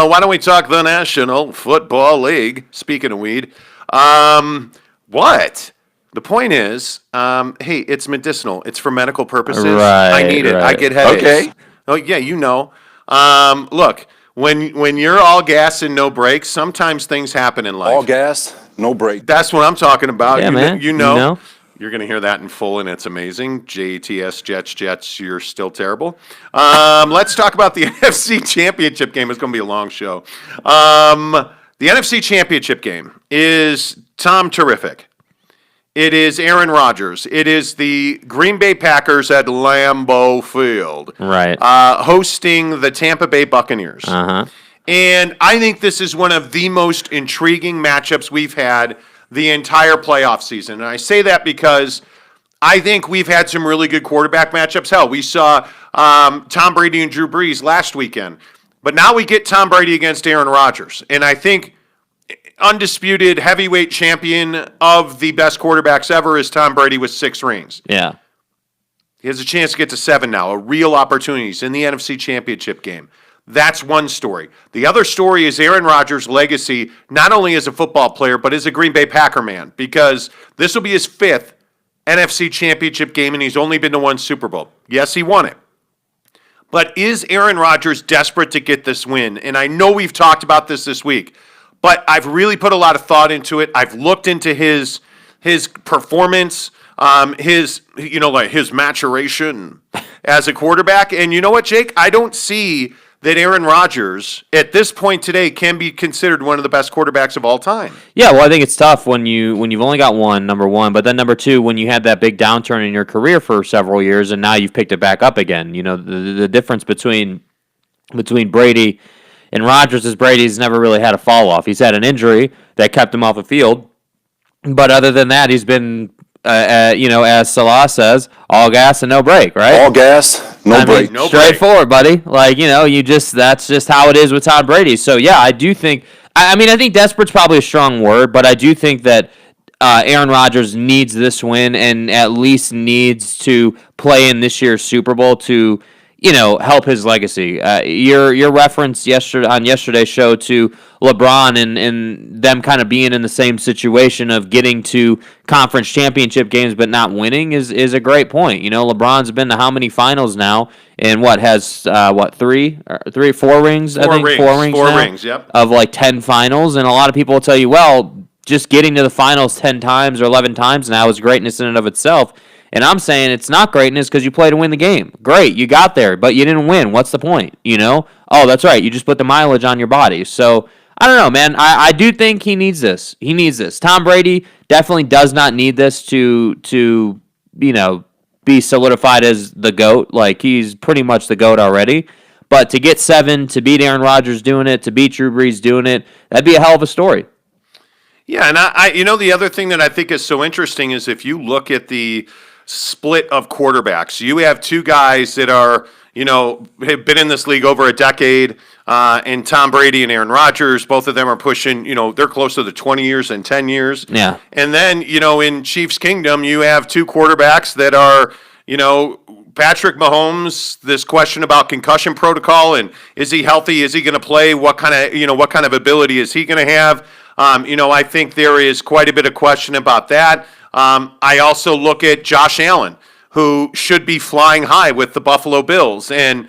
Why don't we talk the National Football League? Speaking of weed. What? The point is, hey, it's medicinal. It's for medical purposes. Right, I need it. I right. get headaches. Okay. Oh, yeah, you know. Look, when you're all gas and no brakes, sometimes things happen in life. All gas, no break. That's what I'm talking about. Yeah, man. You know. You know? You're going to hear that in full, and it's amazing. JETS, Jets, you're still terrible. Let's talk about the NFC Championship game. It's going to be a long show. The NFC Championship game is Tom Terrific. It is Aaron Rodgers. It is the Green Bay Packers at Lambeau Field. Right. Hosting the Tampa Bay Buccaneers. Uh-huh. And I think this is one of the most intriguing matchups we've had the entire playoff season. And I say that because I think we've had some really good quarterback matchups. Hell, we saw Tom Brady and Drew Brees last weekend. But now we get Tom Brady against Aaron Rodgers. And I think undisputed heavyweight champion of the best quarterbacks ever is Tom Brady with 6 rings. Yeah. He has a chance to get to 7 now, a real opportunity. He's in the NFC Championship game. That's one story. The other story is Aaron Rodgers' legacy, not only as a football player, but as a Green Bay Packer man, because this will be his 5th NFC Championship game, and he's only been to 1 Super Bowl. Yes, he won it. But is Aaron Rodgers desperate to get this win? And I know we've talked about this week, but I've really put a lot of thought into it. I've looked into his performance, his maturation as a quarterback. And you know what, Jake? I don't see that Aaron Rodgers, at this point today, can be considered one of the best quarterbacks of all time. Yeah, well, I think it's tough when you've only got one, number one, but then number two, when you had that big downturn in your career for several years, and now you've picked it back up again. You know, the difference between Brady and Rodgers is Brady's never really had a fall off. He's had an injury that kept him off the field, but other than that, he's been, as Salah says, all gas and no break, right? All gas, no break. No straightforward, buddy. Like, that's just how it is with Tom Brady. So, yeah, I do think, I think desperate's probably a strong word, but I do think that Aaron Rodgers needs this win and at least needs to play in this year's Super Bowl to, help his legacy. Your reference on yesterday's show to LeBron and them kind of being in the same situation of getting to conference championship games but not winning is a great point. LeBron's been to how many finals now, and four rings? I think 4 rings. 4 now, rings, yep. Of like 10 finals, and a lot of people will tell you, well, just getting to the finals 10 times or 11 times now is greatness in and of itself. And I'm saying it's not greatness because you play to win the game. Great, you got there, but you didn't win. What's the point? Oh, that's right. You just put the mileage on your body. So, I don't know, man. I do think he needs this. He needs this. Tom Brady definitely does not need this to be solidified as the GOAT. Like, he's pretty much the GOAT already. But to get 7, to beat Aaron Rodgers doing it, to beat Drew Brees doing it, that'd be a hell of a story. Yeah, and the other thing that I think is so interesting is if you look at the split of quarterbacks. You have 2 guys that are, have been in this league over a decade, and Tom Brady and Aaron Rodgers, both of them are pushing, they're closer to 20 years and 10 years. Yeah. And then, in Chiefs Kingdom, you have 2 quarterbacks that are, Patrick Mahomes, this question about concussion protocol and is he healthy? Is he going to play? What kind of ability is he going to have? I think there is quite a bit of question about that. I also look at Josh Allen, who should be flying high with the Buffalo Bills. And,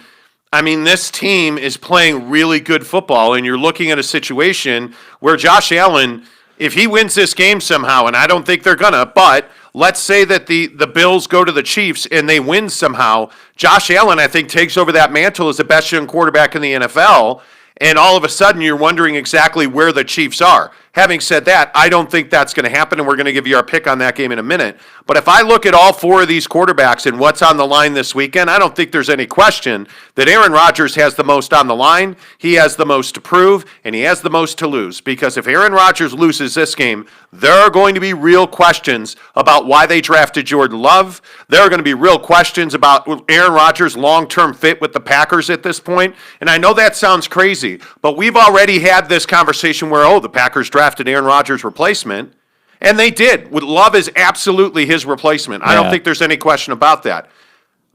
this team is playing really good football, and you're looking at a situation where Josh Allen, if he wins this game somehow, and I don't think they're going to, but let's say that the Bills go to the Chiefs and they win somehow, Josh Allen, I think, takes over that mantle as the best young quarterback in the NFL, and all of a sudden you're wondering exactly where the Chiefs are. Having said that, I don't think that's going to happen, and we're going to give you our pick on that game in a minute. But if I look at all 4 of these quarterbacks and what's on the line this weekend, I don't think there's any question that Aaron Rodgers has the most on the line, he has the most to prove, and he has the most to lose. Because if Aaron Rodgers loses this game, there are going to be real questions about why they drafted Jordan Love. There are going to be real questions about Aaron Rodgers' long-term fit with the Packers at this point. And I know that sounds crazy, but we've already had this conversation where, the Packers drafted Aaron Rodgers' replacement, and they did. Love is absolutely his replacement. I don't think there's any question about that.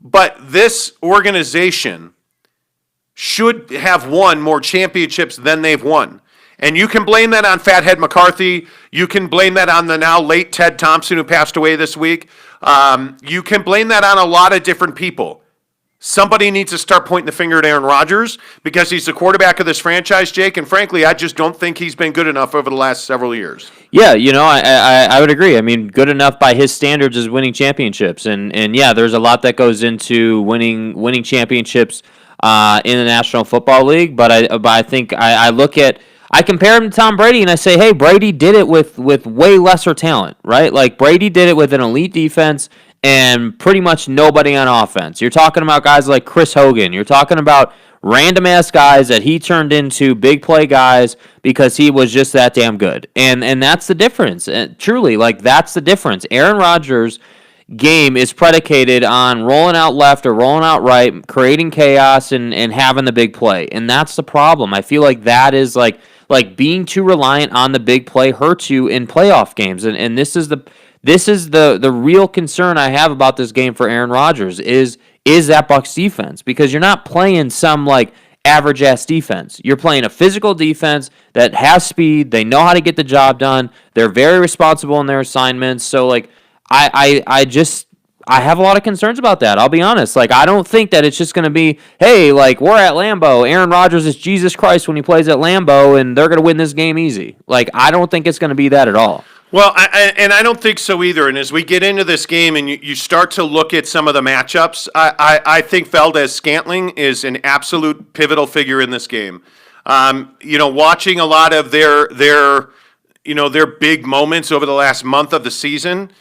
But this organization should have won more championships than they've won. And you can blame that on Fathead McCarthy. You can blame that on the now late Ted Thompson, who passed away this week. You can blame that on a lot of different people. Somebody needs to start pointing the finger at Aaron Rodgers because he's the quarterback of this franchise, Jake. And frankly, I just don't think he's been good enough over the last several years. Yeah, I would agree. I mean, good enough by his standards is winning championships, and yeah, there's a lot that goes into winning championships in the National Football League. But I think I compare him to Tom Brady, and I say, hey, Brady did it with way lesser talent, right? Like Brady did it with an elite defense and pretty much nobody on offense. You're talking about guys like Chris Hogan. You're talking about random-ass guys that he turned into big play guys because he was just that damn good. And that's the difference. Truly, like, that's the difference. Aaron Rodgers' game is predicated on rolling out left or rolling out right, creating chaos and having the big play. And that's the problem. I feel like that is like being too reliant on the big play hurts you in playoff games. And this is the real concern I have about this game for Aaron Rodgers is that Bucs defense, because you're not playing some like average ass defense. You're playing a physical defense that has speed. They know how to get the job done. They're very responsible in their assignments. So like I have a lot of concerns about that. I'll be honest. Like, I don't think that it's just going to be, hey, like, we're at Lambeau. Aaron Rodgers is Jesus Christ when he plays at Lambeau, and they're going to win this game easy. Like, I don't think it's going to be that at all. Well, I don't think so either. And as we get into this game and you start to look at some of the matchups, I think Valdez-Scantling is an absolute pivotal figure in this game. Watching a lot of their big moments over the last month of the season,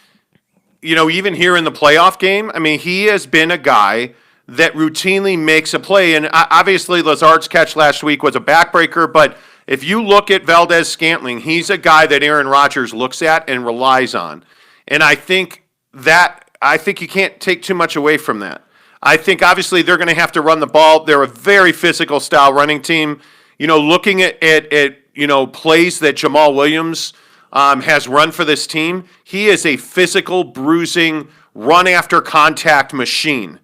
even here in the playoff game, I mean, he has been a guy that routinely makes a play. And obviously, Lazard's catch last week was a backbreaker, but if you look at Valdez-Scantling, he's a guy that Aaron Rodgers looks at and relies on. And I think you can't take too much away from that. I think obviously they're going to have to run the ball. They're a very physical style running team. Looking at plays that Jamal Williams has run for this team, he is a physical, bruising, run after contact machine.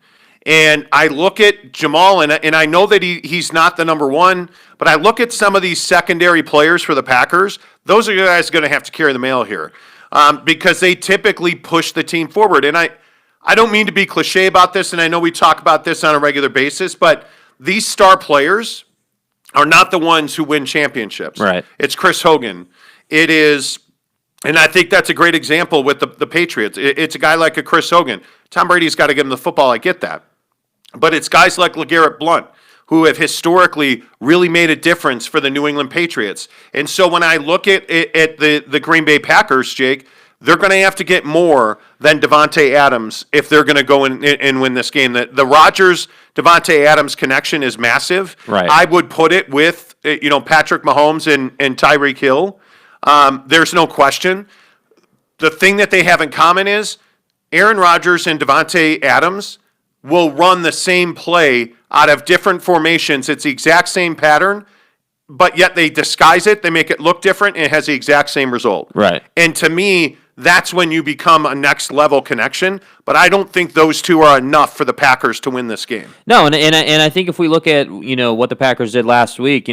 And I look at Jamal, and I know that he's not the number one, but I look at some of these secondary players for the Packers. Those are guys going to have to carry the mail here because they typically push the team forward. And I don't mean to be cliche about this, and I know we talk about this on a regular basis, but these star players are not the ones who win championships. Right. It's Chris Hogan. It is, and I think that's a great example with the Patriots. It's a guy like a Chris Hogan. Tom Brady's got to give him the football. I get that. But it's guys like LeGarrette Blount who have historically really made a difference for the New England Patriots. And so when I look at the Green Bay Packers, Jake, they're going to have to get more than Davante Adams if they're going to go and win this game. The Rodgers-Davante Adams connection is massive. Right. I would put it with Patrick Mahomes and Tyreek Hill. There's no question. The thing that they have in common is Aaron Rodgers and Davante Adams will run the same play out of different formations. It's the exact same pattern, but yet they disguise it. They make it look different, and it has the exact same result. Right. And to me, that's when you become a next level connection. But I don't think those two are enough for the Packers to win this game. No, and I think if we look at what the Packers did last week,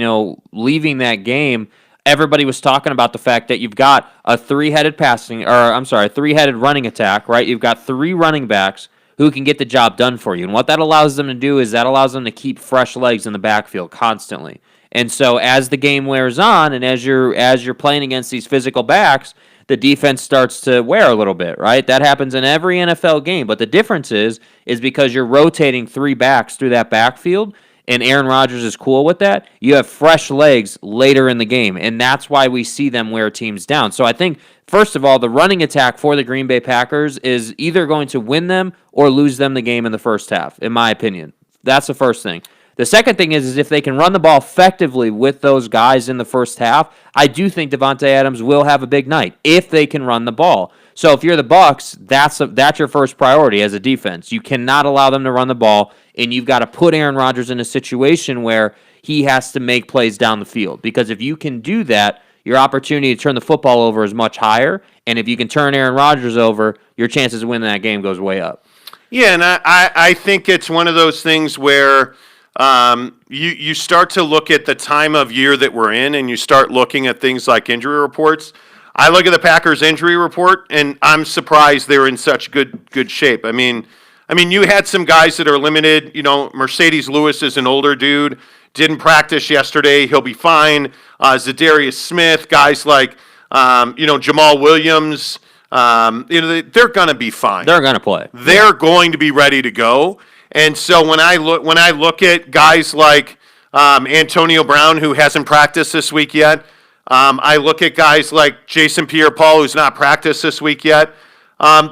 leaving that game, everybody was talking about the fact that you've got a three-headed running attack, right? You've got three running backs who can get the job done for you. And what that allows them to do is that allows them to keep fresh legs in the backfield constantly. And so as the game wears on and as you're playing against these physical backs, the defense starts to wear a little bit, right? That happens in every NFL game. But the difference is because you're rotating three backs through that backfield, and Aaron Rodgers is cool with that, you have fresh legs later in the game, and that's why we see them wear teams down. So I think, first of all, the running attack for the Green Bay Packers is either going to win them or lose them the game in the first half, in my opinion. That's the first thing. The second thing is if they can run the ball effectively with those guys in the first half, I do think Davante Adams will have a big night if they can run the ball. So if you're the Bucs, that's your first priority as a defense. You cannot allow them to run the ball, and you've got to put Aaron Rodgers in a situation where he has to make plays down the field. Because if you can do that, your opportunity to turn the football over is much higher, and if you can turn Aaron Rodgers over, your chances of winning that game goes way up. Yeah, and I think it's one of those things where you start to look at the time of year that we're in, and you start looking at things like injury reports. I look at the Packers injury report, and I'm surprised they're in such good shape. I mean, you had some guys that are limited. Mercedes Lewis is an older dude, didn't practice yesterday. He'll be fine. Zadarius Smith, guys like Jamal Williams. They're going to be fine. They're going to play. They're going to be ready to go. And so when I look at guys like Antonio Brown, who hasn't practiced this week yet, I look at guys like Jason Pierre-Paul, who's not practiced this week yet.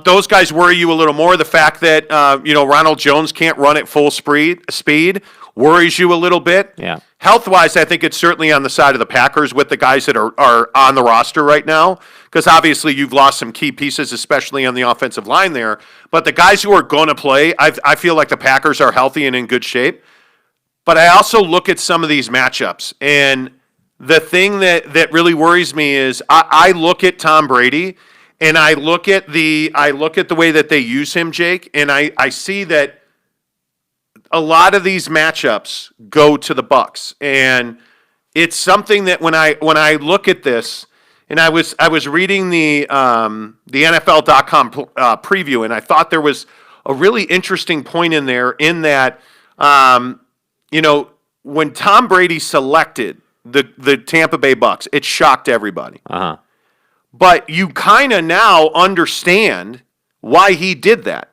Those guys worry you a little more. The fact that Ronald Jones can't run at full speed worries you a little bit. Yeah. Health-wise, I think it's certainly on the side of the Packers with the guys that are on the roster right now, because obviously you've lost some key pieces, especially on the offensive line there. But the guys who are going to play, I feel like the Packers are healthy and in good shape. But I also look at some of these matchups, and the thing that really worries me is I look at Tom Brady, and I look at the way that they use him, Jake, and I see that a lot of these matchups go to the Bucs, and it's something that when I look at this, and I was reading the NFL.com preview, and I thought there was a really interesting point in there in that when Tom Brady selected the Tampa Bay Bucs, it shocked everybody. Uh-huh. But you kind of now understand why he did that.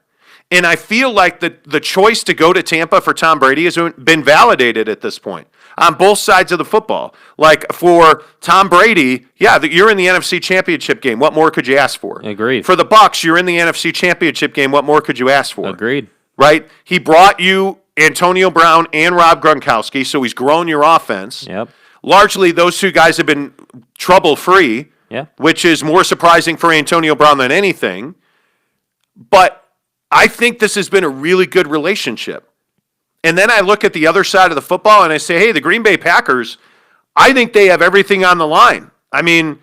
And I feel like the choice to go to Tampa for Tom Brady has been validated at this point on both sides of the football. Like for Tom Brady, you're in the NFC Championship game. What more could you ask for? Agreed. For the Bucs, you're in the NFC Championship game. What more could you ask for? Agreed. Right? He brought you Antonio Brown and Rob Gronkowski, so he's grown your offense. Yep. Largely, those two guys have been trouble-free, which is more surprising for Antonio Brown than anything. But I think this has been a really good relationship. And then I look at the other side of the football and I say, hey, the Green Bay Packers, I think they have everything on the line. I mean,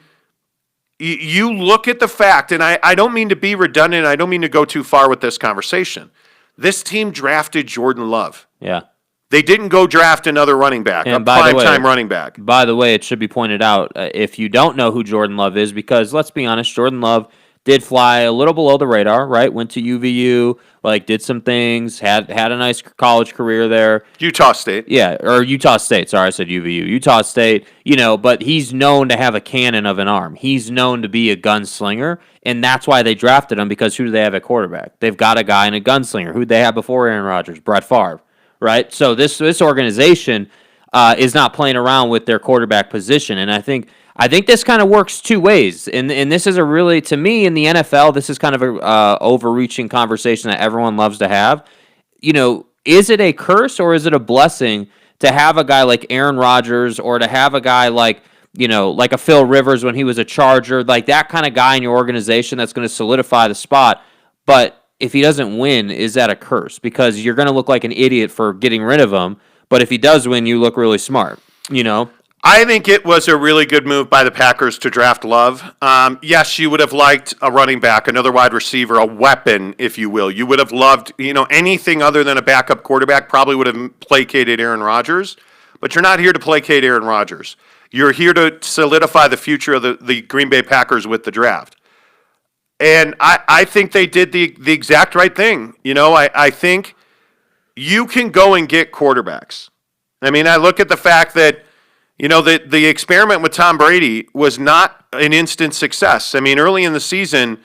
you look at the fact, and I don't mean to be redundant, I don't mean to go too far with this conversation. This team drafted Jordan Love. Yeah. They didn't go draft another running back, a prime-time running back. By the way, it should be pointed out, if you don't know who Jordan Love is, because let's be honest, Jordan Love did fly a little below the radar, right? Went to UVU, did some things, had a nice college career there. Utah State. Yeah, or Utah State. Sorry, I said UVU. Utah State, but he's known to have a cannon of an arm. He's known to be a gunslinger, and that's why they drafted him, because who do they have at quarterback? They've got a guy and a gunslinger. Who'd they have before Aaron Rodgers? Brett Favre, right? So this organization is not playing around with their quarterback position, and I think this kind of works two ways, and this is a really, to me, in the NFL, this is kind of a overreaching conversation that everyone loves to have. Is it a curse or is it a blessing to have a guy like Aaron Rodgers, or to have a guy like a Phil Rivers when he was a Charger, like that kind of guy in your organization that's going to solidify the spot? But if he doesn't win, is that a curse? Because you're going to look like an idiot for getting rid of him, but if he does win, you look really smart, I think it was a really good move by the Packers to draft Love. Yes, you would have liked a running back, another wide receiver, a weapon, if you will. You would have loved, anything other than a backup quarterback probably would have placated Aaron Rodgers. But you're not here to placate Aaron Rodgers. You're here to solidify the future of the Green Bay Packers with the draft. And I think they did the exact right thing. I think you can go and get quarterbacks. I mean, I look at the fact that the experiment with Tom Brady was not an instant success. I mean, early in the season,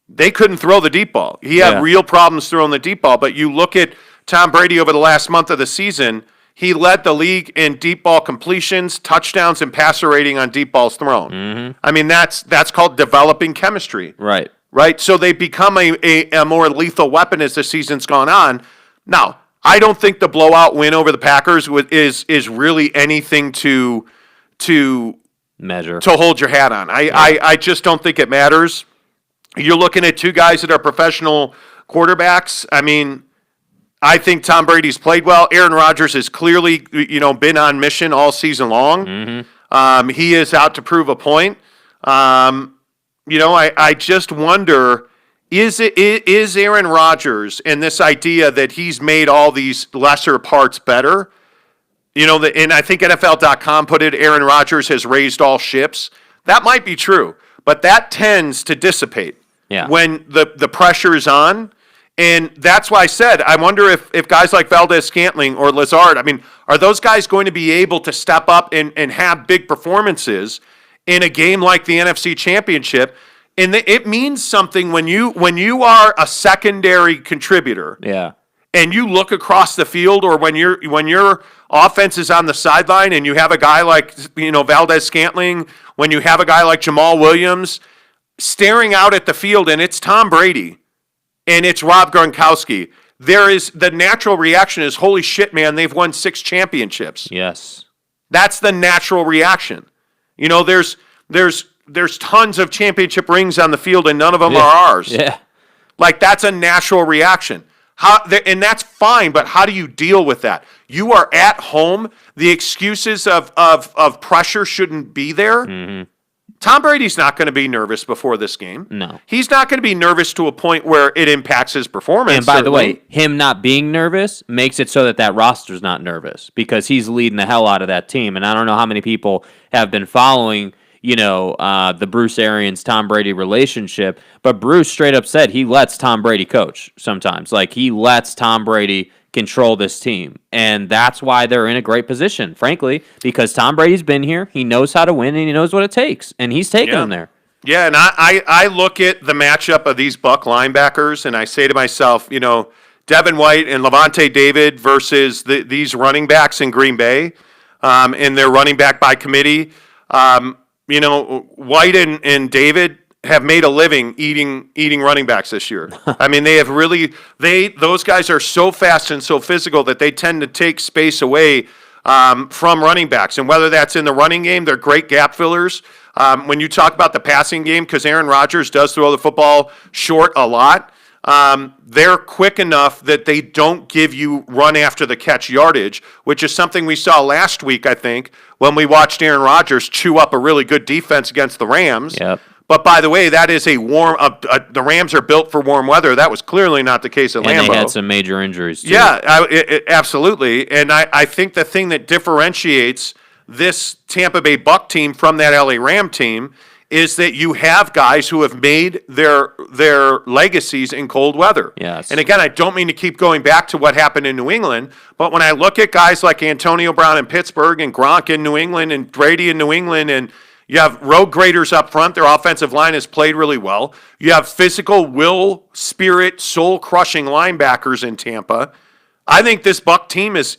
they couldn't throw the deep ball. He had real problems throwing the deep ball. But you look at Tom Brady over the last month of the season, he led the league in deep ball completions, touchdowns, and passer rating on deep balls thrown. Mm-hmm. I mean, that's called developing chemistry. Right. Right? So they become a more lethal weapon as the season's gone on. Now, I don't think the blowout win over the Packers is really anything to measure, to hold your hat on. I just don't think it matters. You're looking at two guys that are professional quarterbacks. I mean, I think Tom Brady's played well. Aaron Rodgers has clearly been on mission all season long. Mm-hmm. He is out to prove a point. I just wonder is Aaron Rodgers and this idea that he's made all these lesser parts better? And I think NFL.com put it, Aaron Rodgers has raised all ships. That might be true, but that tends to dissipate when the pressure is on. And that's why I said, I wonder if guys like Valdez-Scantling or Lazard, are those guys going to be able to step up and have big performances in a game like the NFC Championship? And it means something when you are a secondary contributor. Yeah. And you look across the field, or when your offense is on the sideline, and you have a guy like Valdez-Scantling, when you have a guy like Jamal Williams staring out at the field, and it's Tom Brady, and it's Rob Gronkowski. The natural reaction is, holy shit, man, they've won 6 championships. Yes, that's the natural reaction. There's tons of championship rings on the field, and none of them are ours. Yeah, like that's a natural reaction. And that's fine, but how do you deal with that? You are at home. The excuses of pressure shouldn't be there. Mm-hmm. Tom Brady's not going to be nervous before this game. No. He's not going to be nervous to a point where it impacts his performance. And by the way, him not being nervous makes it so that roster's not nervous because he's leading the hell out of that team. And I don't know how many people have been following the Bruce Arians, Tom Brady relationship. But Bruce straight up said he lets Tom Brady coach sometimes. Like, he lets Tom Brady control this team. And that's why they're in a great position, frankly, because Tom Brady's been here. He knows how to win, and he knows what it takes. And he's taking them there. Yeah, and I look at the matchup of these Buck linebackers, and I say to myself, Devin White and Levante David versus these running backs in Green Bay, and their running back by committee. White and David have made a living eating running backs this year. They have really those guys are so fast and so physical that they tend to take space away from running backs. And whether that's in the running game, they're great gap fillers. When you talk about the passing game, because Aaron Rodgers does throw the football short a lot, they're quick enough that they don't give you run after the catch yardage, which is something we saw last week, I think, when we watched Aaron Rodgers chew up a really good defense against the Rams. Yep. But by the way, that is the Rams are built for warm weather. That was clearly not the case at Lambeau. And they had some major injuries, too. Yeah, absolutely. And I think the thing that differentiates this Tampa Bay Buck team from that LA Ram team is that you have guys who have made their legacies in cold weather. Yes. And again, I don't mean to keep going back to what happened in New England, but when I look at guys like Antonio Brown in Pittsburgh and Gronk in New England and Brady in New England, and you have road graders up front, their offensive line has played really well. You have physical, will, spirit, soul-crushing linebackers in Tampa. I think this Buck team is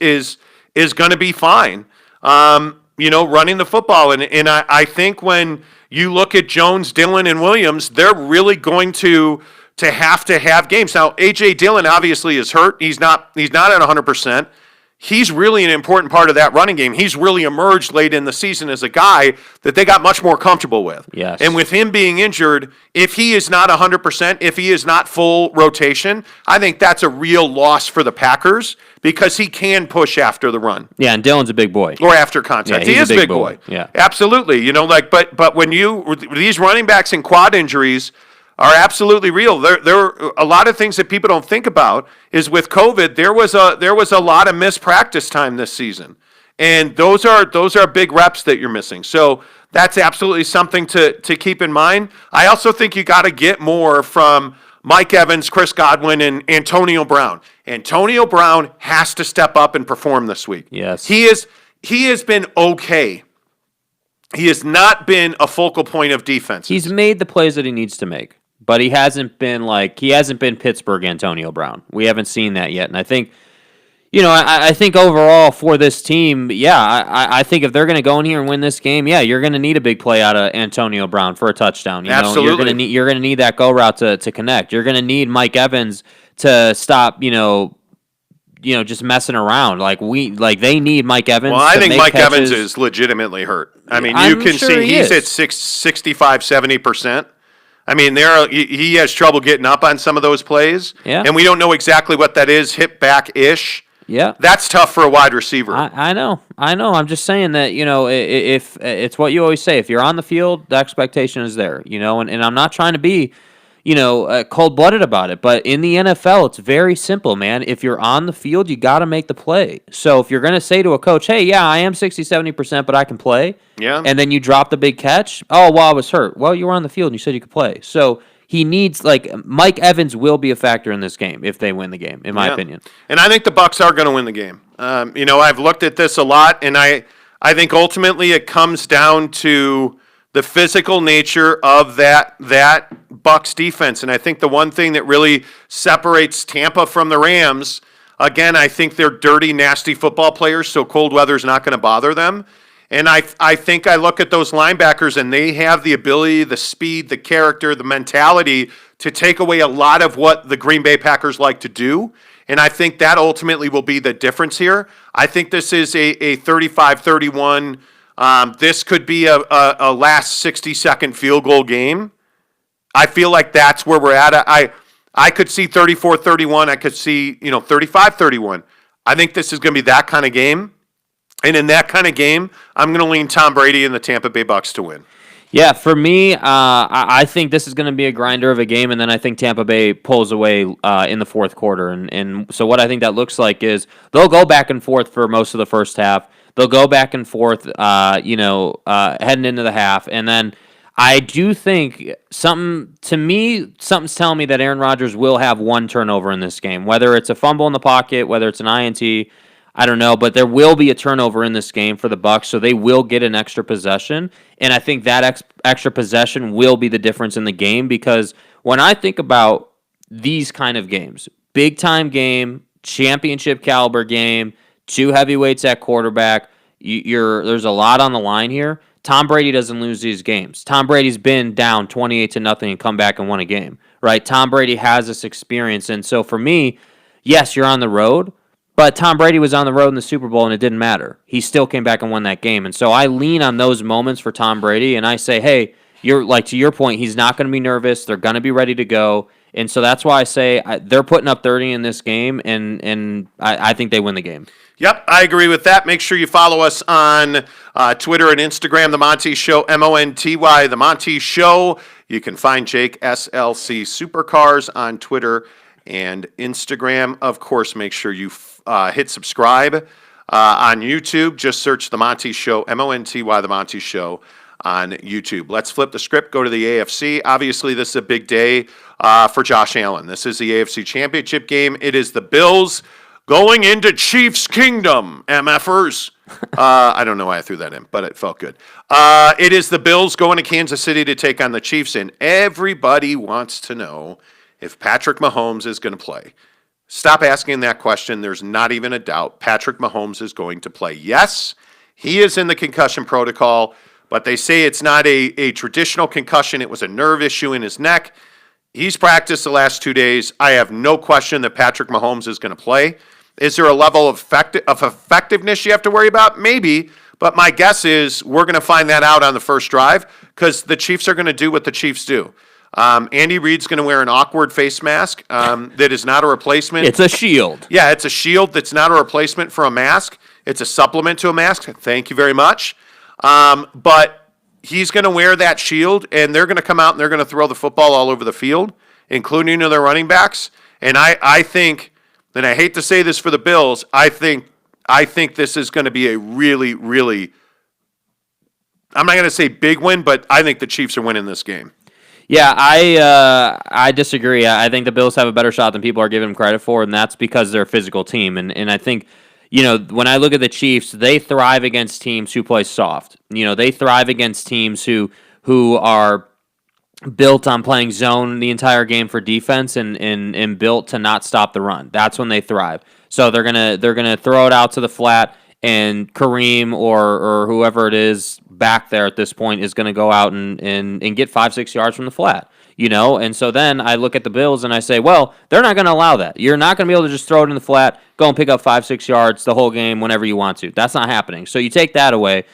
going to be fine, running the football. And I think when you look at Jones, Dillon, and Williams, they're really going to have games. Now, A.J. Dillon obviously is hurt. He's not at 100%. He's really an important part of that running game. He's really emerged late in the season as a guy that they got much more comfortable with. Yes. And with him being injured, if he is not 100%, if he is not full rotation, I think that's a real loss for the Packers because he can push after the run. Yeah, and Dillon's a big boy. Or after contact. Yeah, he is a big boy. Yeah. Absolutely. But when these running backs and quad injuries are absolutely real. There are a lot of things that people don't think about is with COVID, there was a lot of missed practice time this season. And those are big reps that you're missing. So that's absolutely something to keep in mind. I also think you got to get more from Mike Evans, Chris Godwin, and Antonio Brown. Antonio Brown has to step up and perform this week. Yes. He has been okay. He has not been a focal point of defense. He's made the plays that he needs to make. But he hasn't been Pittsburgh Antonio Brown. We haven't seen that yet. And I think, I think overall for this team, I think if they're going to go in here and win this game, you're going to need a big play out of Antonio Brown for a touchdown. Absolutely. You're going to need that go route to connect. You're going to need Mike Evans to stop, just messing around. They need Mike Evans. Well, I think Mike catches. Evans is legitimately hurt. I mean, I'm you can sure see he's is. at 65, 70%. I mean, he has trouble getting up on some of those plays. Yeah. And we don't know exactly what that is, hip back-ish. Yeah. That's tough for a wide receiver. I know. I'm just saying that, if it's what you always say, if you're on the field, the expectation is there, and I'm not trying to be, cold-blooded about it. But in the NFL, it's very simple, man. If you're on the field, you got to make the play. So if you're going to say to a coach, hey, yeah, I am 60, 70%, but I can play. Yeah. And then you drop the big catch. Oh, well, I was hurt. Well, you were on the field and you said you could play. So he needs, Mike Evans will be a factor in this game if they win the game, in my opinion. And I think the Bucs are going to win the game. I've looked at this a lot, and I think ultimately it comes down to the physical nature of that Bucs defense. And I think the one thing that really separates Tampa from the Rams, again, I think they're dirty, nasty football players, so cold weather is not going to bother them. And I think I look at those linebackers, and they have the ability, the speed, the character, the mentality to take away a lot of what the Green Bay Packers like to do. And I think that ultimately will be the difference here. I think this is a 35-31. This could be a last 60-second field goal game. I feel like that's where we're at. I could see 34-31. I could see 35-31. I think this is going to be that kind of game. And in that kind of game, I'm going to lean Tom Brady and the Tampa Bay Bucs to win. Yeah, for me, I think this is going to be a grinder of a game, and then I think Tampa Bay pulls away in the fourth quarter. And so what I think that looks like is they'll go back and forth for most of the first half. They'll go back and forth, heading into the half. And then I do think something's telling me that Aaron Rodgers will have one turnover in this game, whether it's a fumble in the pocket, whether it's an INT. I don't know, but there will be a turnover in this game for the Bucs, so they will get an extra possession, and I think that extra possession will be the difference in the game, because when I think about these kind of games, big-time game, championship caliber game, two heavyweights at quarterback, there's a lot on the line here. Tom Brady doesn't lose these games. Tom Brady's been down 28-0 and come back and won a game, right? Tom Brady has this experience, and so for me, yes, you're on the road, but Tom Brady was on the road in the Super Bowl, and it didn't matter. He still came back and won that game. And so I lean on those moments for Tom Brady, and I say, hey, to your point, he's not going to be nervous. They're going to be ready to go. And so that's why I say they're putting up 30 in this game, and I think they win the game. Yep, I agree with that. Make sure you follow us on Twitter and Instagram, The Monty Show, Monty, The Monty Show. You can find Jake SLC Supercars on Twitter and Instagram. Of course, make sure you hit subscribe on YouTube. Just search The Monty Show, Monty, The Monty Show on YouTube. Let's flip the script, go to the AFC. Obviously, this is a big day for Josh Allen. This is the AFC Championship game. It is the Bills going into Chiefs Kingdom, MFers. I don't know why I threw that in, but it felt good. It is the Bills going to Kansas City to take on the Chiefs, and everybody wants to know if Patrick Mahomes is going to play. Stop asking that question. There's not even a doubt. Patrick Mahomes is going to play. Yes, he is in the concussion protocol, but they say it's not a traditional concussion. It was a nerve issue in his neck. He's practiced the last 2 days. I have no question that Patrick Mahomes is going to play. Is there a level of effectiveness you have to worry about? Maybe, but my guess is we're going to find that out on the first drive because the Chiefs are going to do what the Chiefs do. Andy Reid's going to wear an awkward face mask that is not a replacement. It's a shield. Yeah, it's a shield that's not a replacement for a mask. It's a supplement to a mask. Thank you very much. But he's going to wear that shield, and they're going to come out and they're going to throw the football all over the field, including to their running backs. And I think, and I hate to say this for the Bills, I think this is going to be a really, really, I'm not going to say big win, but I think the Chiefs are winning this game. Yeah, I disagree. I think the Bills have a better shot than people are giving them credit for, and that's because they're a physical team. And I think, when I look at the Chiefs, they thrive against teams who play soft. They thrive against teams who are built on playing zone the entire game for defense and built to not stop the run. That's when they thrive. So they're gonna throw it out to the flat, and Kareem or whoever it is back there at this point is going to go out and get 5-6 yards from the flat, And so then I look at the Bills and I say, well, they're not going to allow that. You're not going to be able to just throw it in the flat, go and pick up 5-6 yards the whole game whenever you want to. That's not happening. So you take that away.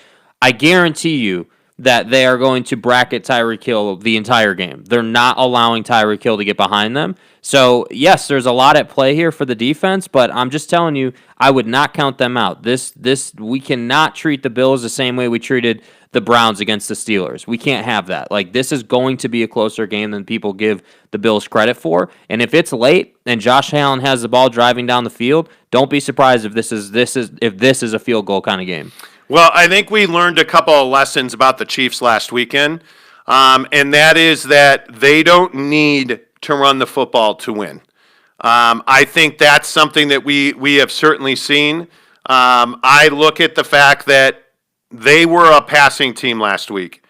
I guarantee you that they are going to bracket Tyreek Hill the entire game. They're not allowing Tyreek Hill to get behind them. So, yes, there's a lot at play here for the defense, but I'm just telling you, I would not count them out. We cannot treat the Bills the same way we treated the Browns against the Steelers. We can't have that. Like, this is going to be a closer game than people give the Bills credit for. And if it's late and Josh Allen has the ball driving down the field, don't be surprised if this is a field goal kind of game. Well, I think we learned a couple of lessons about the Chiefs last weekend, and that is that they don't need to run the football to win. I think that's something that we have certainly seen. I look at the fact that they were a passing team last week,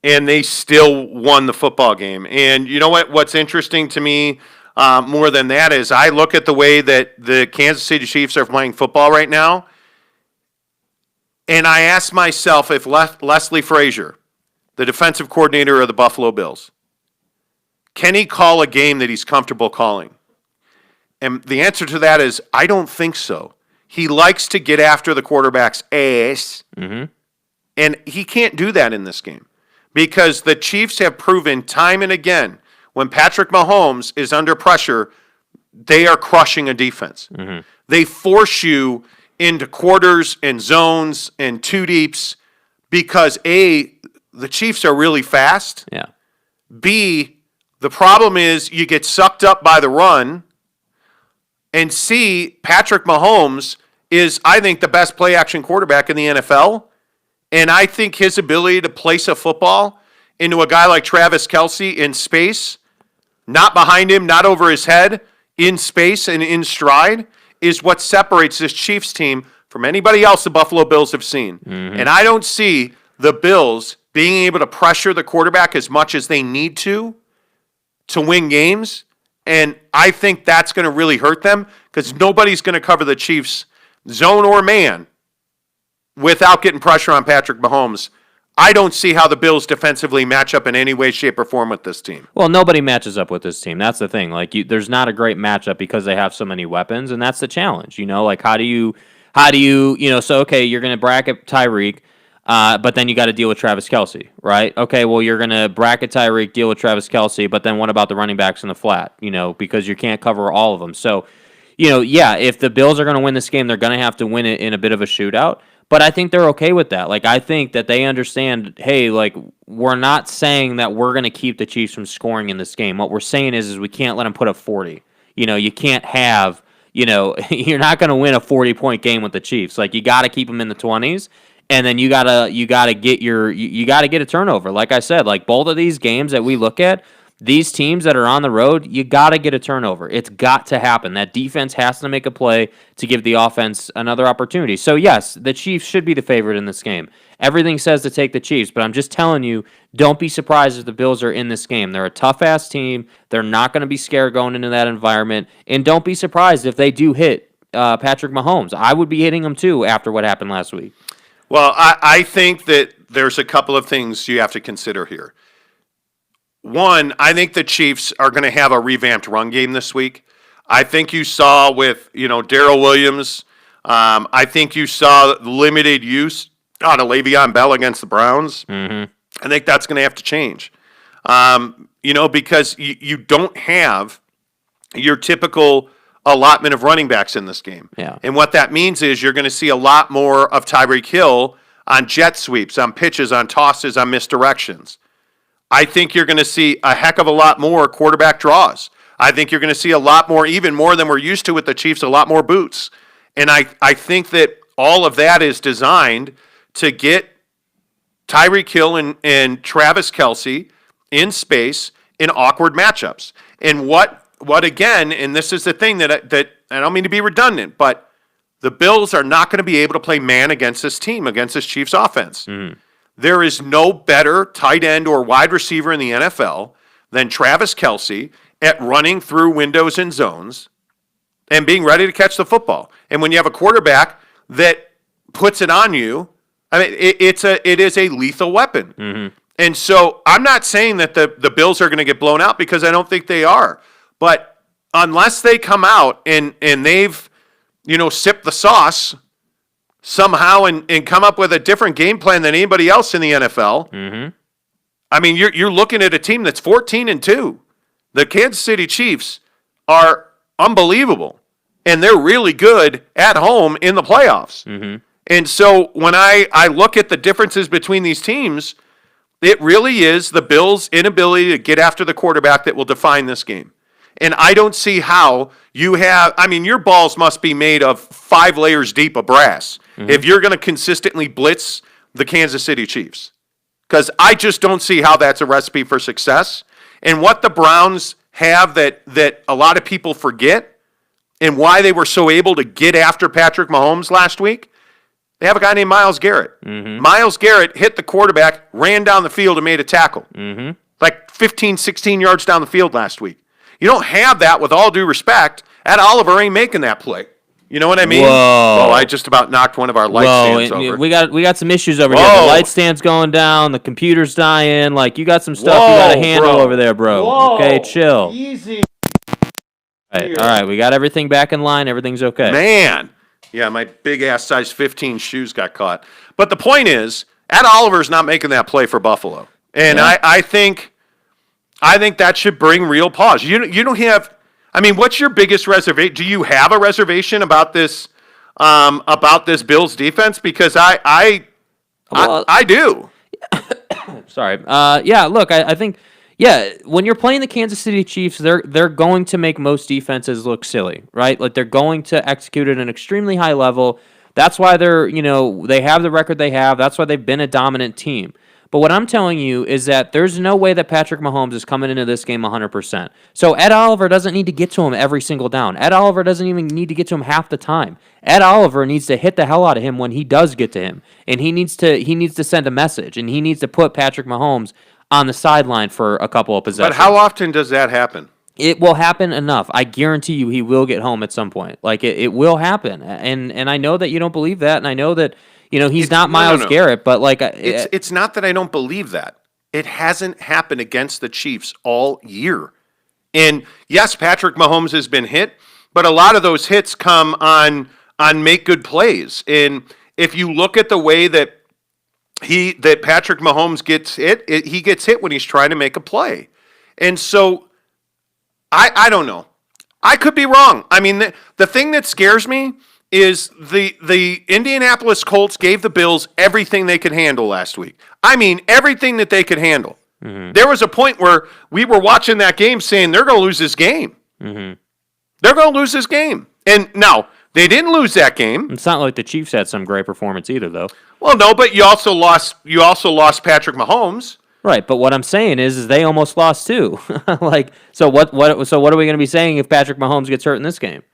and they still won the football game. And you know what? What's interesting to me more than that is I look at the way that the Kansas City Chiefs are playing football right now, and I ask myself if Leslie Frazier, the defensive coordinator of the Buffalo Bills, can he call a game that he's comfortable calling? And the answer to that is I don't think so. He likes to get after the quarterback's ass, and he can't do that in this game because the Chiefs have proven time and again when Patrick Mahomes is under pressure, they are crushing a defense. They force you into quarters and zones and two deeps because A, the Chiefs are really fast. Yeah. B, the problem is you get sucked up by the run. And C, Patrick Mahomes is, I think, the best play-action quarterback in the NFL. And I think his ability to place a football into a guy like Travis Kelce in space, not behind him, not over his head, in space and in stride, is what separates this Chiefs team from anybody else the Buffalo Bills have seen. And I don't see the Bills being able to pressure the quarterback as much as they need to win games. And I think that's going to really hurt them because nobody's going to cover the Chiefs zone or man without getting pressure on Patrick Mahomes. I don't see how the Bills defensively match up in any way, shape, or form with this team. Well, nobody matches up with this team. That's the thing. Like, there's not a great matchup because they have so many weapons, and that's the challenge. Like, how do you, so, okay, you're going to bracket Tyreek, but then you got to deal with Travis Kelce, right? Okay, well, you're going to bracket Tyreek, deal with Travis Kelce, but then what about the running backs in the flat, because you can't cover all of them. So, if the Bills are going to win this game, they're going to have to win it in a bit of a shootout. But I think they're okay with that. Like, I think that they understand, hey, like, we're not saying that we're going to keep the Chiefs from scoring in this game. What we're saying is we can't let them put up 40. You can't have, you're not going to win a 40-point game with the Chiefs. Like, you got to keep them in the 20s. And then you gotta get a turnover. Like I said, like both of these games that we look at, these teams that are on the road, you gotta get a turnover. It's got to happen. That defense has to make a play to give the offense another opportunity. So yes, the Chiefs should be the favorite in this game. Everything says to take the Chiefs, but I'm just telling you, don't be surprised if the Bills are in this game. They're a tough-ass team. They're not going to be scared going into that environment. And don't be surprised if they do hit Patrick Mahomes. I would be hitting him too after what happened last week. Well, I think that there's a couple of things you have to consider here. One, I think the Chiefs are going to have a revamped run game this week. I think you saw with, Darrell Williams. I think you saw limited use on a Le'Veon Bell against the Browns. I think that's going to have to change. Because you don't have your typical allotment of running backs in this game. Yeah. And what that means is you're going to see a lot more of Tyreek Hill on jet sweeps, on pitches, on tosses, on misdirections. I think you're going to see a heck of a lot more quarterback draws. I think you're going to see a lot more, even more than we're used to with the Chiefs, a lot more boots. And I think that all of that is designed to get Tyreek Hill and Travis Kelce in space in awkward matchups. And what again, and this is the thing that I don't mean to be redundant, but the Bills are not going to be able to play man against this team, against this Chiefs offense. There is no better tight end or wide receiver in the NFL than Travis Kelce at running through windows and zones and being ready to catch the football. And when you have a quarterback that puts it on you, I mean, it is a lethal weapon. And so I'm not saying that the Bills are going to get blown out because I don't think they are. But unless they come out and they've, sipped the sauce somehow and come up with a different game plan than anybody else in the NFL, I mean, you're looking at a team that's 14-2. The Kansas City Chiefs are unbelievable, and they're really good at home in the playoffs. Mm-hmm. And so when I look at the differences between these teams, it really is the Bills' inability to get after the quarterback that will define this game. And I don't see how you have, I mean, your balls must be made of 5 layers deep of brass if you're going to consistently blitz the Kansas City Chiefs. Because I just don't see how that's a recipe for success. And what the Browns have that a lot of people forget, and why they were so able to get after Patrick Mahomes last week, they have a guy named Myles Garrett. Mm-hmm. Myles Garrett hit the quarterback, ran down the field, and made a tackle. Mm-hmm. Like 15, 16 yards down the field last week. You don't have that, with all due respect. Ed Oliver ain't making that play. You know what I mean? Whoa. Oh, I just about knocked one of our light stands over. We got some issues over here. The light stand's going down. The computer's dying. Like, you got some stuff you got to handle over there, bro. Whoa. Okay, chill. Easy. All right. We got everything back in line. Everything's okay. Man. Yeah, my big-ass size 15 shoes got caught. But the point is, Ed Oliver's not making that play for Buffalo. And yeah. I think that should bring real pause. You don't have... I mean, what's your biggest reservation? Do you have a reservation about this Bills defense? Because I do. Sorry. Yeah. Look, I think when you're playing the Kansas City Chiefs, they're going to make most defenses look silly, right? Like, they're going to execute at an extremely high level. That's why they have the record they have. That's why they've been a dominant team. But what I'm telling you is that there's no way that Patrick Mahomes is coming into this game 100%. So Ed Oliver doesn't need to get to him every single down. Ed Oliver doesn't even need to get to him half the time. Ed Oliver needs to hit the hell out of him when he does get to him. And he needs to send a message, and he needs to put Patrick Mahomes on the sideline for a couple of possessions. But how often does that happen? It will happen enough. I guarantee you he will get home at some point. Like, it will happen. And I know that you don't believe that, and I know that he's not Myles Garrett, but like it's not that I don't believe that. It hasn't happened against the Chiefs all year. And yes, Patrick Mahomes has been hit, but a lot of those hits come on make good plays. And if you look at the way that Patrick Mahomes gets hit, he gets hit when he's trying to make a play. And so I don't know. I could be wrong. I mean, the thing that scares me is the Indianapolis Colts gave the Bills everything they could handle last week. I mean, everything that they could handle. Mm-hmm. There was a point where we were watching that game saying they're going to lose this game. Mm-hmm. They're going to lose this game. And now, they didn't lose that game. It's not like the Chiefs had some great performance either, though. Well, no, but you also lost Patrick Mahomes. Right, but what I'm saying is they almost lost too. So what are we going to be saying if Patrick Mahomes gets hurt in this game?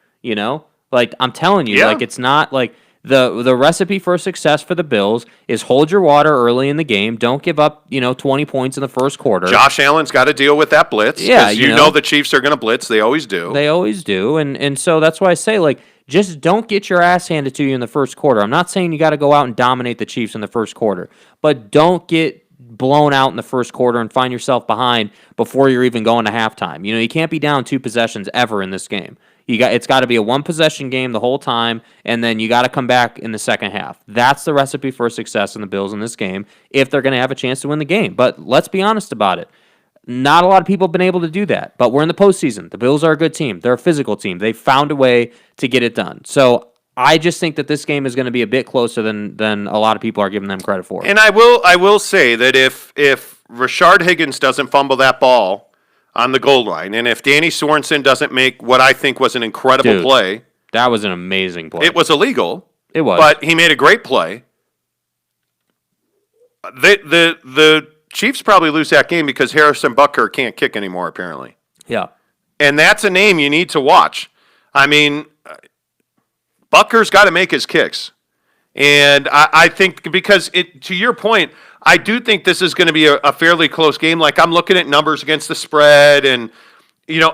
Like, I'm telling you, like, it's not like the recipe for success for the Bills is hold your water early in the game. Don't give up, 20 points in the first quarter. Josh Allen's got to deal with that blitz. Yeah, you know the Chiefs are going to blitz. They always do. They always do. And so that's why I say, like, just don't get your ass handed to you in the first quarter. I'm not saying you got to go out and dominate the Chiefs in the first quarter, but don't get blown out in the first quarter and find yourself behind before you're even going to halftime. You can't be down 2 possessions ever in this game. It's got to be a 1-possession game the whole time, and then you got to come back in the second half. That's the recipe for success in the Bills in this game if they're going to have a chance to win the game. But let's be honest about it. Not a lot of people have been able to do that, but we're in the postseason. The Bills are a good team. They're a physical team. They found a way to get it done. So I just think that this game is going to be a bit closer than a lot of people are giving them credit for. And I will say that if Rashard Higgins doesn't fumble that ball on the goal line, and if Danny Sorensen doesn't make what I think was an incredible play. That was an amazing play. It was illegal. It was. But he made a great play. The Chiefs probably lose that game because Harrison Butker can't kick anymore, apparently. Yeah. And that's a name you need to watch. I mean, Butker's got to make his kicks. And I think because, to your point, I do think this is going to be a fairly close game. Like, I'm looking at numbers against the spread, and, you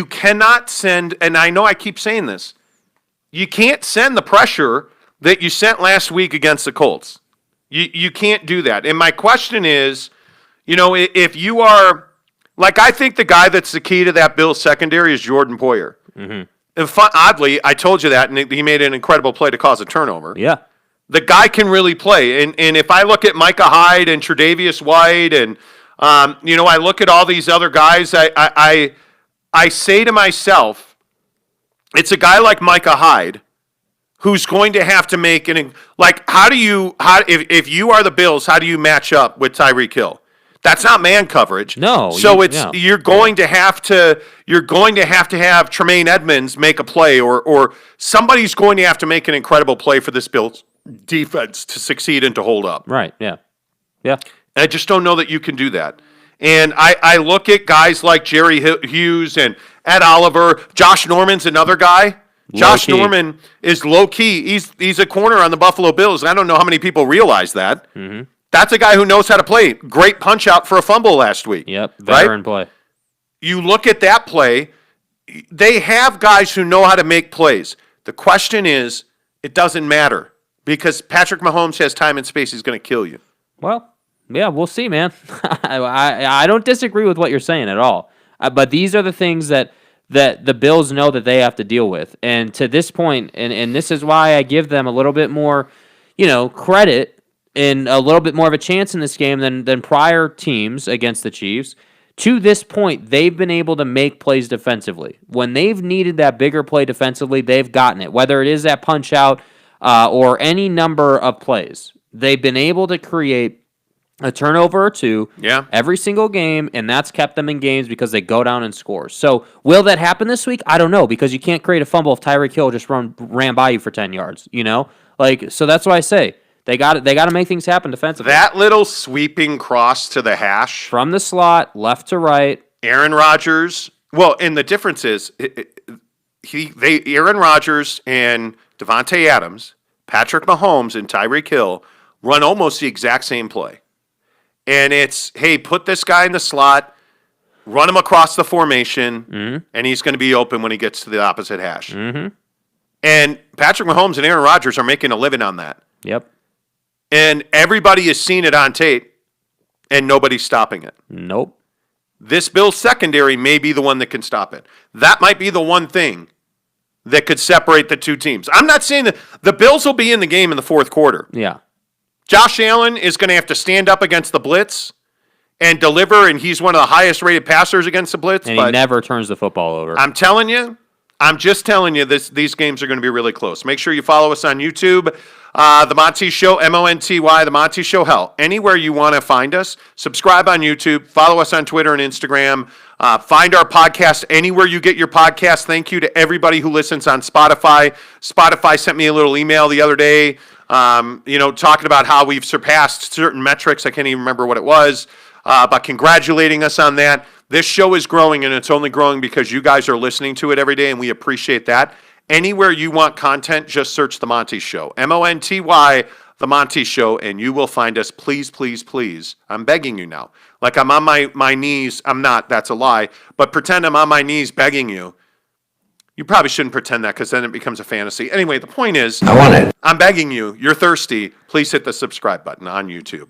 cannot send, and I know I keep saying this, you can't send the pressure that you sent last week against the Colts. You can't do that. And my question is, if you are, like, I think the guy that's the key to that Bills secondary is Jordan Poyer. Mm-hmm. And oddly, I told you that, and he made an incredible play to cause a turnover. Yeah. The guy can really play. And if I look at Micah Hyde and Tre'Davious White and I look at all these other guys. I say to myself, it's a guy like Micah Hyde who's going to have to make if you are the Bills, how do you match up with Tyreek Hill? That's not man coverage. No. So you're going to have to have Tremaine Edmonds make a play, or somebody's going to have to make an incredible play for this Bills defense to succeed and to hold up. Right. Yeah. Yeah. And I just don't know that you can do that. And I look at guys like Jerry Hughes and Ed Oliver. Josh Norman's another guy. Josh Norman is low key. He's a corner on the Buffalo Bills. And I don't know how many people realize that. Mm-hmm. That's a guy who knows how to play. Great punch out for a fumble last week. Yep, veteran play. You look at that play, they have guys who know how to make plays. The question is, it doesn't matter because Patrick Mahomes has time and space. He's going to kill you. Well, yeah, we'll see, man. I don't disagree with what you're saying at all. But these are the things that the Bills know that they have to deal with. And to this point, and this is why I give them a little bit more, credit and a little bit more of a chance in this game than prior teams against the Chiefs. To this point, they've been able to make plays defensively. When they've needed that bigger play defensively, they've gotten it. Whether it is that punch out or any number of plays, they've been able to create a turnover or two every single game, and that's kept them in games because they go down and score. So will that happen this week? I don't know, because you can't create a fumble if Tyreek Hill just ran by you for 10 yards, So that's why I say they got to make things happen defensively. That little sweeping cross to the hash. From the slot, left to right. Aaron Rodgers. Well, and the difference is Aaron Rodgers and Devontae Adams, Patrick Mahomes, and Tyreek Hill run almost the exact same play. And it's, hey, put this guy in the slot, run him across the formation, and he's going to be open when he gets to the opposite hash. Mm-hmm. And Patrick Mahomes and Aaron Rodgers are making a living on that. Yep. And everybody has seen it on tape, and nobody's stopping it. Nope. This Bills secondary may be the one that can stop it. That might be the one thing that could separate the two teams. I'm not saying that the Bills will be in the game in the fourth quarter. Yeah. Josh Allen is going to have to stand up against the blitz and deliver, and he's one of the highest-rated passers against the blitz. And he never turns the football over. I'm just telling you, these games are going to be really close. Make sure you follow us on YouTube, The Monty Show, Monty, The Monty Show, hell, anywhere you want to find us. Subscribe on YouTube, follow us on Twitter and Instagram. Find our podcast anywhere you get your podcast. Thank you to everybody who listens on Spotify. Spotify sent me a little email the other day, talking about how we've surpassed certain metrics. I can't even remember what it was, but congratulating us on that. This show is growing, and it's only growing because you guys are listening to it every day, and we appreciate that. Anywhere you want content, just search The Monty Show. Monty, The Monty Show, and you will find us. Please, please, please. I'm begging you now. Like I'm on my knees. I'm not. That's a lie. But pretend I'm on my knees begging you. You probably shouldn't pretend that because then it becomes a fantasy. Anyway, the point is, I want it. I'm begging you. You're thirsty. Please hit the subscribe button on YouTube.